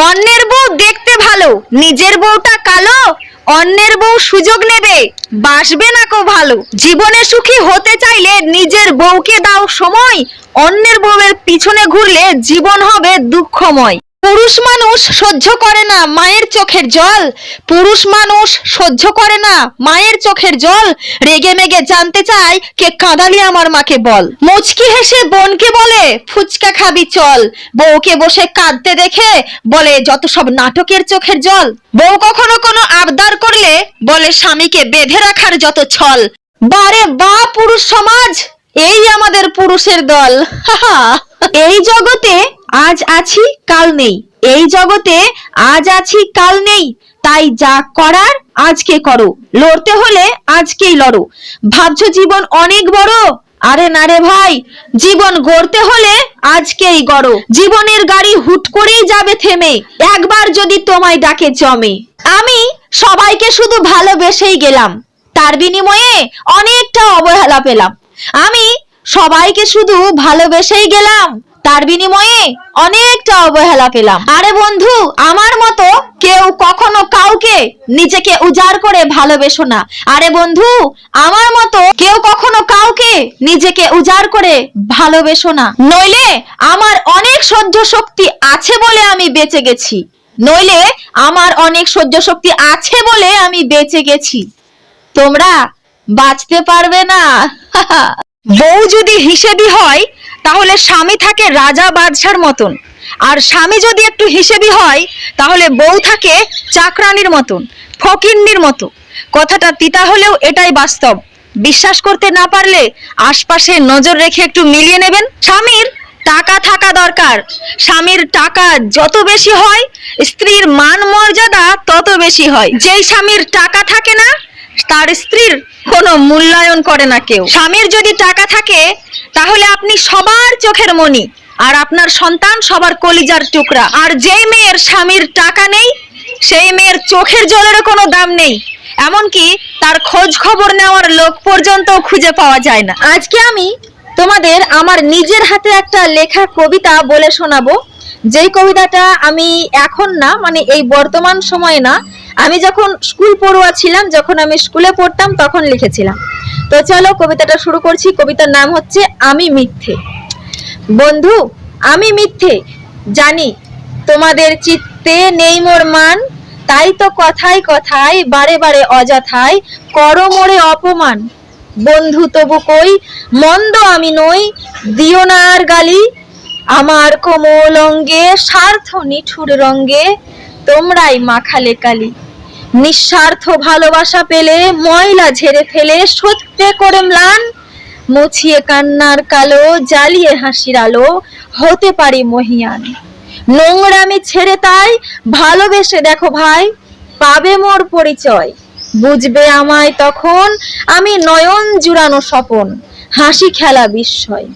অন্যের বউ দেখতে ভালো, নিজের বউটা কালো। অন্যের বউ সুযোগ নেবে, বাসবে না কো ভালো। জীবনে সুখী হতে চাইলে নিজের বউকে দাও সময়। অন্যের বউয়ের পিছনে ঘুরলে জীবন হবে দুঃখময়। পুরুষ মানুষ সহ্য করে না মায়ের চোখের জল। পুরুষ মানুষ সহ্য করে না মায়ের চোখের জল। রেগে মেগে জানতে চায় কে কাঁদালি আমার মাকে বল। মুচকি হেসে বোনকে বলে ফুচকা খাবি চল। বউকে বসে কাঁদতে দেখে বলে যত সব নাটকের চোখের জল। বউ কখনো কোনো আবদার করলে বলে স্বামীকে বেঁধে রাখার যত ছল। বারে বা পুরুষ সমাজ, এই আমাদের পুরুষের দল। এই জগতে আজ আছি কাল নেই। এই জগতে আজ আছি কাল নেই। তাই যা করার আজকে করো। লড়তে হলে আজকেই লড়ো। ভাবছো জীবন অনেক বড়, আরে না রে ভাই, জীবন গড়তে হলে আজকেই গড়ো। জীবনের গাড়ি হুট করেই যাবে থেমে, একবার যদি তোমায় ডাকে জমে। আমি সবাইকে শুধু ভালোবেসেই গেলাম, তার বিনিময়ে অনেকটা অবহেলা পেলাম। আমি সবাইকে শুধু ভালোবেসেই গেলাম, তার বিনিময়ে অনেকটা অবহেলা পেলাম। আরে বন্ধু, আমার মতো কেউ কখনো কাউকে নিজেকে উজাড় করে ভালোবেসো না। আরে বন্ধু, আমার মতো কেউ কখনো কাউকে নিজেকে উজাড় করে ভালোবেসো না। নইলে আমার অনেক সহ্য শক্তি আছে বলে আমি বেঁচে গেছি। নইলে আমার অনেক সহ্য শক্তি আছে বলে আমি বেঁচে গেছি। তোমরা বাঁচতে পারবে না। বউ যদি হিসেবি হয় তাহলে স্বামী থাকে রাজা বাদশার মতন। আর স্বামী যদি একটু হিসেবি হয় তাহলে বউ থাকে চাকরানির মতন, ফকিন্নির মতো। কথাটা তিতা হলেও এটাই বাস্তব। বিশ্বাস করতে না পারলে আশপাশে নজর রেখে একটু মিলিয়ে নেবেন। স্বামীর টাকা থাকা দরকার। স্বামীর টাকা যত বেশি হয় স্ত্রীর মান মর্যাদা তত বেশি হয়। যেই স্বামীর টাকা থাকে না তার স্ত্রীর কোনো মূল্যায়ন করে না কেউ। স্বামীর যদি টাকা থাকে তাহলে আপনি সবার চোখের মণি, আর আপনার সন্তান সবার কলিজার টুকরা। আর যেই মেয়ের স্বামীর টাকা নেই সেই মেয়ের চোখের জলেরও কোনো দাম নেই, এমনকি তার খোঁজ খবর নেওয়ার লোক পর্যন্ত খুঁজে পাওয়া যায় না। আজকে আমি তোমাদের আমার নিজের হাতে একটা লেখা কবিতা বলে শোনাবো। যেই কবিতাটা আমি এখন না, মানে এই বর্তমান সময়ে না, আমি যখন স্কুল পড়ুয়া ছিলাম, যখন আমি স্কুলে পড়তাম তখন লিখেছিলাম। তো চলো কবিতাটা শুরু করছি। কবিতার নাম হচ্ছে আমি মিথ্যে। বন্ধু, আমি মিথ্যে জানি, তোমাদের চিত্তে নেই মোর মান। তাই তো কথায় কথায় বারে বারে অযথায় করো মোরে অপমান। বন্ধু তবু কই মন্দ আমি নই, দিও না আর গালি। আমার কোমল অঙ্গে স্বার্থ নিঠুর রঙ্গে তোমরাই মাখালে কালি। নিঃস্বার্থ ভালোবাসা পেলে ময়লা ঝেড়ে ফেলে সত্যে করে ম্লান। মুছিয়ে কান্নার কালো, জ্বালিয়ে হাসির আলো, হতে পারি মহিয়ান। নোংরামি ছেড়ে তাই ভালোবেসে দেখো ভাই, পাবে মোর পরিচয়। বুঝবে আমায় তখন আমি নয়ন জুড়ানো স্বপন, হাসি খেলা বিস্ময়।